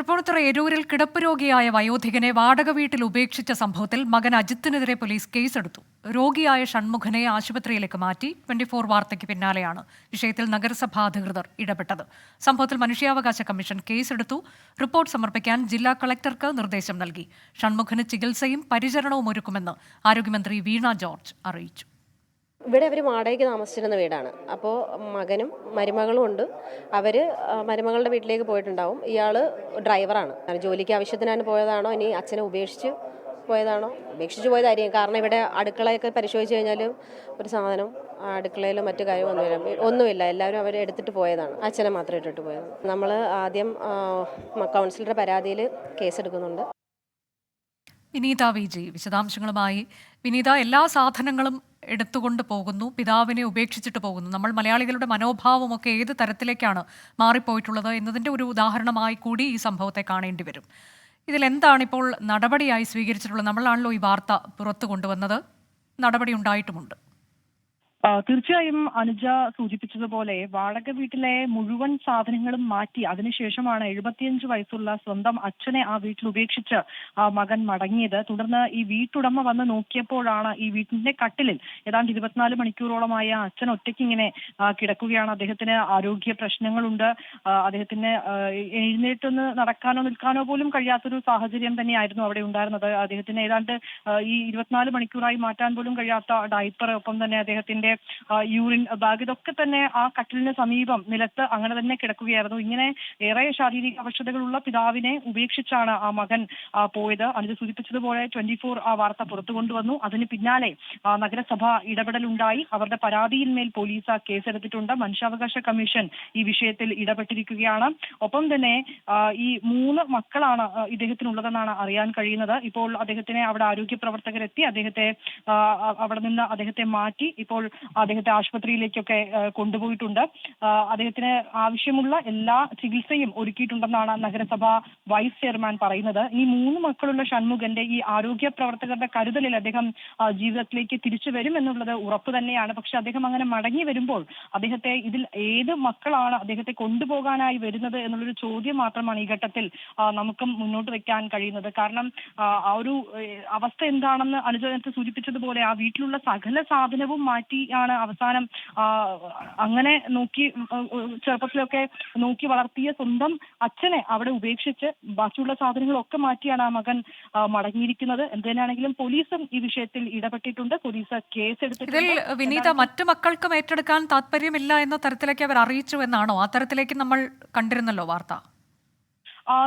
തൃപ്പൂണിത്തുറ എരൂരിൽ കിടപ്പ് രോഗിയായ വയോധികനെ വാടക വീട്ടിൽ ഉപേക്ഷിച്ച സംഭവത്തിൽ മകൻ അജിത്തിനെതിരെ പോലീസ് കേസെടുത്തു. രോഗിയായ ഷൺമുഖനെ ആശുപത്രിയിലേക്ക് മാറ്റി. 24 വാർത്തയ്ക്ക് പിന്നാലെയാണ് വിഷയത്തിൽ നഗരസഭാ അധികൃതർ ഇടപെട്ടത്. സംഭവത്തിൽ മനുഷ്യാവകാശ കമ്മീഷൻ കേസെടുത്തു. റിപ്പോർട്ട് സമർപ്പിക്കാൻ ജില്ലാ കളക്ടർക്ക് നിർദ്ദേശം നൽകി. ഷൺമുഖന് ചികിത്സയും പരിചരണവും ഒരുക്കുമെന്ന് ആരോഗ്യമന്ത്രി വീണ ജോർജ് അറിയിച്ചു. ഇവിടെ അവർ വാടകയ്ക്ക് താമസിച്ചിരുന്ന വീടാണ്. അപ്പോൾ മകനും മരുമകളും ഉണ്ട്. അവർ മരുമകളുടെ വീട്ടിലേക്ക് പോയിട്ടുണ്ടാവും. ഇയാൾ ഡ്രൈവറാണ്. ജോലിക്ക് ആവശ്യത്തിനാണ് പോയതാണോ ഇനി അച്ഛനെ ഉപേക്ഷിച്ച് പോയതാണോ? ഉപേക്ഷിച്ച് പോയതായിരിക്കും. കാരണം ഇവിടെ അടുക്കളയൊക്കെ പരിശോധിച്ച് കഴിഞ്ഞാൽ ഒരു സാധനം അടുക്കളയിലോ മറ്റു ഒന്നുമില്ല. എല്ലാവരും അവർ എടുത്തിട്ട് പോയതാണ്. അച്ഛനെ മാത്രം ഇട്ടിട്ട് പോയത്. നമ്മൾ ആദ്യം കൗൺസിലറുടെ പരാതിയിൽ കേസെടുക്കുന്നുണ്ട്. വിനീത വിജി വിശദാംശങ്ങളുമായി. വിനീത, എല്ലാ സാധനങ്ങളും എടുത്തുകൊണ്ട് പോകുന്നു, പിതാവിനെ ഉപേക്ഷിച്ചിട്ട് പോകുന്നു. നമ്മൾ മലയാളികളുടെ മനോഭാവമൊക്കെ ഏത് തരത്തിലേക്കാണ് മാറിപ്പോയിട്ടുള്ളത് എന്നതിൻ്റെ ഒരു ഉദാഹരണമായി കൂടി ഈ സംഭവത്തെ കാണേണ്ടി വരും. ഇതിലെന്താണ് ഇപ്പോൾ നടപടിയായി സ്വീകരിച്ചിട്ടുള്ളത്? നമ്മളാണല്ലോ ഈ വാർത്ത പുറത്തു കൊണ്ടുവന്നത്. നടപടി ഉണ്ടായിട്ടുമുണ്ട്. തീർച്ചയായും അനുജ സൂചിപ്പിച്ചതുപോലെ വാടക വീട്ടിലെ മുഴുവൻ സാധനങ്ങളും മാറ്റി അതിനുശേഷമാണ് 75 വയസ്സുള്ള സ്വന്തം അച്ഛനെ ആ വീട്ടിൽ ഉപേക്ഷിച്ച് മകൻ മടങ്ങിയത്. തുടർന്ന് ഈ വീട്ടുടമ വന്ന് നോക്കിയപ്പോഴാണ് ഈ വീട്ടിന്റെ കട്ടിലിൽ ഏതാണ്ട് 24 മണിക്കൂറോളമായ അച്ഛൻ ഒറ്റയ്ക്ക് ഇങ്ങനെ കിടക്കുകയാണ്. അദ്ദേഹത്തിന് ആരോഗ്യ പ്രശ്നങ്ങളുണ്ട്. അദ്ദേഹത്തിന് എഴുന്നേറ്റൊന്ന് നടക്കാനോ നിൽക്കാനോ പോലും കഴിയാത്തൊരു സാഹചര്യം തന്നെയായിരുന്നു അവിടെ ഉണ്ടായിരുന്നത്. അദ്ദേഹത്തിന് ഏതാണ്ട് ഈ 24 മണിക്കൂറായി മാറ്റാൻ പോലും കഴിയാത്ത ഡയപ്പർ, ഒപ്പം തന്നെ അദ്ദേഹത്തിന്റെ യൂറിൻ ബാഗ്, ഇതൊക്കെ തന്നെ ആ കട്ടിലിന് സമീപം നിലത്ത് അങ്ങനെ തന്നെ കിടക്കുകയായിരുന്നു. ഇങ്ങനെ ഏറെ ശാരീരിക അവശതകളുള്ള പിതാവിനെ ഉപേക്ഷിച്ചാണ് ആ മകൻ പോയത്. അനുജ സൂചിപ്പിച്ചതുപോലെ 24 ആ വാർത്ത പുറത്തു കൊണ്ടുവന്നു. അതിന് പിന്നാലെ നഗരസഭ ഇടപെടലുണ്ടായി. അവരുടെ പരാതിയിന്മേൽ പോലീസ് കേസെടുത്തിട്ടുണ്ട്. മനുഷ്യാവകാശ കമ്മീഷൻ ഈ വിഷയത്തിൽ ഇടപെട്ടിരിക്കുകയാണ്. ഒപ്പം തന്നെ ഈ 3 മക്കളാണ് ഇദ്ദേഹത്തിനുള്ളതെന്നാണ് അറിയാൻ കഴിയുന്നത്. ഇപ്പോൾ അദ്ദേഹത്തിനെ അവിടെ ആരോഗ്യ പ്രവർത്തകരെത്തി അദ്ദേഹത്തെ അവിടെ നിന്ന് അദ്ദേഹത്തെ മാറ്റി ഇപ്പോൾ അദ്ദേഹത്തെ ആശുപത്രിയിലേക്കൊക്കെ കൊണ്ടുപോയിട്ടുണ്ട്. അദ്ദേഹത്തിന് ആവശ്യമുള്ള എല്ലാ ചികിത്സയും ഒരുക്കിയിട്ടുണ്ടെന്നാണ് നഗരസഭ വൈസ് ചെയർമാൻ പറയുന്നത്. ഈ 3 മക്കളുള്ള ഷൺമുഖന്റെ ഈ ആരോഗ്യ പ്രവർത്തകരുടെ കരുതലിൽ അദ്ദേഹം ജീവിതത്തിലേക്ക് തിരിച്ചു വരും എന്നുള്ളത് ഉറപ്പ് തന്നെയാണ്. പക്ഷെ അദ്ദേഹം അങ്ങനെ മടങ്ങി വരുമ്പോൾ അദ്ദേഹത്തെ ഇതിൽ ഏത് മക്കളാണ് അദ്ദേഹത്തെ കൊണ്ടുപോകാനായി വരുന്നത് എന്നുള്ളൊരു ചോദ്യം മാത്രമാണ് ഈ ഘട്ടത്തിൽ നമുക്കും മുന്നോട്ട് വെക്കാൻ കഴിയുന്നത്. കാരണം ആ ഒരു അവസ്ഥ എന്താണെന്ന് അനുജനത്ത് സൂചിപ്പിച്ചതുപോലെ ആ വീട്ടിലുള്ള സകല സാധനവും മാറ്റി ആണ് അവസാനം അങ്ങനെ നോക്കി ചെറുപ്പത്തിലൊക്കെ നോക്കി വളർത്തിയ സ്വന്തം അച്ഛനെ അവിടെ ഉപേക്ഷിച്ച് ബാക്കിയുള്ള സാധനങ്ങളൊക്കെ മാറ്റിയാണ് ആ മകൻ മടങ്ങിയിരിക്കുന്നത്. എന്തിനാണെങ്കിലും പോലീസും ഈ വിഷയത്തിൽ ഇടപെട്ടിട്ടുണ്ട്. പോലീസ് കേസെടുത്തിട്ടുണ്ട്. വിനീത, മറ്റു മക്കൾക്കും ഏറ്റെടുക്കാൻ താല്പര്യമില്ല എന്ന തരത്തിലേക്ക് അവർ അറിയിച്ചു എന്നാണോ? ആ തരത്തിലേക്ക് നമ്മൾ കണ്ടിരുന്നല്ലോ വാർത്ത.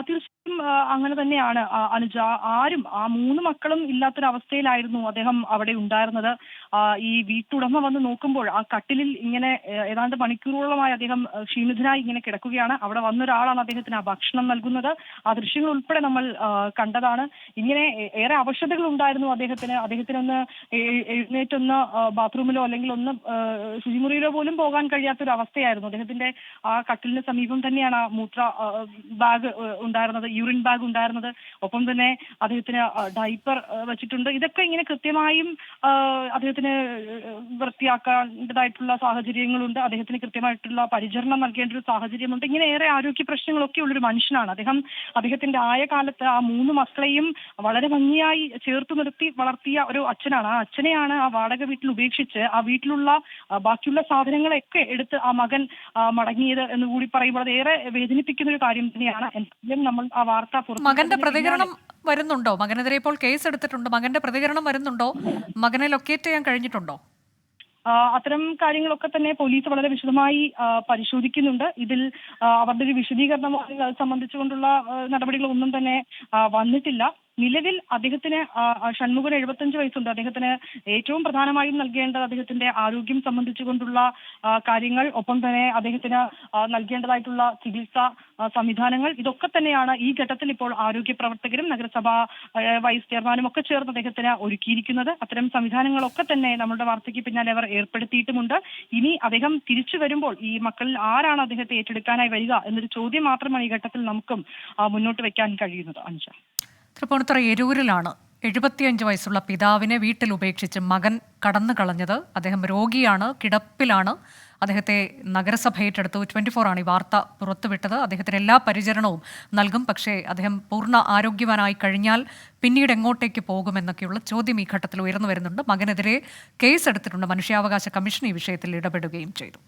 തീർച്ചയായും അങ്ങനെ തന്നെയാണ് അനുജ. ആരും ആ 3 മക്കളും ഇല്ലാത്തൊരവസ്ഥയിലായിരുന്നു അദ്ദേഹം അവിടെ ഉണ്ടായിരുന്നത്. ഈ വീട്ടുടമ വന്ന് നോക്കുമ്പോൾ ആ കട്ടിലിൽ ഇങ്ങനെ ഏതാണ്ട് മണിക്കൂറോളമായി അദ്ദേഹം ക്ഷീണിതനായി ഇങ്ങനെ കിടക്കുകയാണ്. അവിടെ വന്നൊരാളാണ് അദ്ദേഹത്തിന് ആ ഭക്ഷണം നൽകുന്നത്. ആ ദൃശ്യങ്ങൾ ഉൾപ്പെടെ നമ്മൾ കണ്ടതാണ്. ഇങ്ങനെ ഏറെ അവശതകൾ ഉണ്ടായിരുന്നു അദ്ദേഹത്തിനൊന്ന് എഴുന്നേറ്റൊന്ന് ബാത്റൂമിലോ അല്ലെങ്കിൽ ഒന്ന് ശുചിമുറിയിലോ പോലും പോകാൻ കഴിയാത്തൊരു അവസ്ഥയായിരുന്നു. അദ്ദേഹത്തിന്റെ ആ കട്ടിലിന് സമീപം തന്നെയാണ് ആ മൂത്ര ബാഗ് ഉണ്ടായിരുന്നത്, യൂറിൻ ബാഗ് ഉണ്ടായിരുന്നത്. ഒപ്പം തന്നെ അദ്ദേഹത്തിന് ഡൈപ്പർ വെച്ചിട്ടുണ്ട്. ഇതൊക്കെ ഇങ്ങനെ കൃത്യമായും അദ്ദേഹത്തിന് വൃത്തിയാക്കേണ്ടതായിട്ടുള്ള സാഹചര്യങ്ങളുണ്ട്. അദ്ദേഹത്തിന് കൃത്യമായിട്ടുള്ള പരിചരണം നൽകേണ്ട ഒരു സാഹചര്യമുണ്ട്. ഇങ്ങനെ ഏറെ ആരോഗ്യ പ്രശ്നങ്ങളൊക്കെ ഉള്ളൊരു മനുഷ്യനാണ് അദ്ദേഹത്തിന്റെ ആയ കാലത്ത് ആ 3 മക്കളെയും വളരെ ഭംഗിയായി ചേർത്ത് നിർത്തി വളർത്തിയ ഒരു അച്ഛനാണ്. ആ അച്ഛനെയാണ് ആ വാടക വീട്ടിൽ ഉപേക്ഷിച്ച് ആ വീട്ടിലുള്ള ബാക്കിയുള്ള സാധനങ്ങളൊക്കെ എടുത്ത് ആ മകൻ മടങ്ങിയത് എന്ന് കൂടി പറയുമ്പോൾ അത് ഏറെ വേദനിപ്പിക്കുന്ന ഒരു കാര്യം തന്നെയാണ്. നമ്മൾ ആ വാർത്ത മകന്റെ പ്രതികരണം വരുന്നുണ്ടോ? മകനെതിരെ ഇപ്പോൾ കേസ് എടുത്തിട്ടുണ്ട്. മകന്റെ പ്രതികരണം വരുന്നുണ്ടോ? മകനെ ലൊക്കേറ്റ് ചെയ്യാൻ കഴിഞ്ഞിട്ടുണ്ടോ? അത്തരം കാര്യങ്ങളൊക്കെ തന്നെ പോലീസ് വളരെ വിശദമായി പരിശോധിക്കുന്നുണ്ട്. ഇതിൽ അവരുടെ ഒരു വിശദീകരണമായി സംബന്ധിച്ചുകൊണ്ടുള്ള നടപടികളൊന്നും തന്നെ വന്നിട്ടില്ല. നിലവിൽ അദ്ദേഹത്തിന് ഷൺമുഖൻ 75 വയസ്സുണ്ട്. അദ്ദേഹത്തിന് ഏറ്റവും പ്രധാനമായും നൽകേണ്ടത് അദ്ദേഹത്തിന്റെ ആരോഗ്യം സംബന്ധിച്ചുകൊണ്ടുള്ള കാര്യങ്ങൾ, ഒപ്പം തന്നെ അദ്ദേഹത്തിന് നൽകേണ്ടതായിട്ടുള്ള ചികിത്സാ സംവിധാനങ്ങൾ, ഇതൊക്കെ തന്നെയാണ് ഈ ഘട്ടത്തിൽ ഇപ്പോൾ ആരോഗ്യ പ്രവർത്തകരും നഗരസഭ വൈസ് ചെയർമാനും ഒക്കെ ചേർന്ന് അദ്ദേഹത്തിന് ഒരുക്കിയിരിക്കുന്നത്. അത്തരം സംവിധാനങ്ങളൊക്കെ തന്നെ നമ്മുടെ വാർത്തയ്ക്ക് പിന്നാലെ അവർ ഏർപ്പെടുത്തിയിട്ടുമുണ്ട്. ഇനി അദ്ദേഹം തിരിച്ചു വരുമ്പോൾ ഈ മക്കളിൽ ആരാണ് അദ്ദേഹത്തെ ഏറ്റെടുക്കാനായി വരിക എന്നൊരു ചോദ്യം മാത്രമാണ് ഈ ഘട്ടത്തിൽ നമുക്കും മുന്നോട്ട് വെക്കാൻ കഴിയുന്നത്. അനുജ, തൃപ്പൂണിത്തുറ എരൂരിലാണ് 75 വയസ്സുള്ള പിതാവിനെ വീട്ടിൽ ഉപേക്ഷിച്ച് മകൻ കടന്നു കളഞ്ഞത്. അദ്ദേഹം രോഗിയാണ്, കിടപ്പിലാണ്. അദ്ദേഹത്തെ നഗരസഭ ഏറ്റെടുത്തു. 24 ആണ് ഈ വാർത്ത പുറത്തുവിട്ടത്. അദ്ദേഹത്തിന് എല്ലാ പരിചരണവും നൽകും. പക്ഷേ അദ്ദേഹം പൂർണ്ണ ആരോഗ്യവാനായി കഴിഞ്ഞാൽ പിന്നീട് എങ്ങോട്ടേക്ക് പോകുമെന്നൊക്കെയുള്ള ചോദ്യം ഈ ഘട്ടത്തിൽ ഉയർന്നു വരുന്നുണ്ട്. മകനെതിരെ കേസെടുത്തിട്ടുണ്ട്. മനുഷ്യാവകാശ കമ്മീഷൻ ഈ വിഷയത്തിൽ ഇടപെടുകയും ചെയ്തു.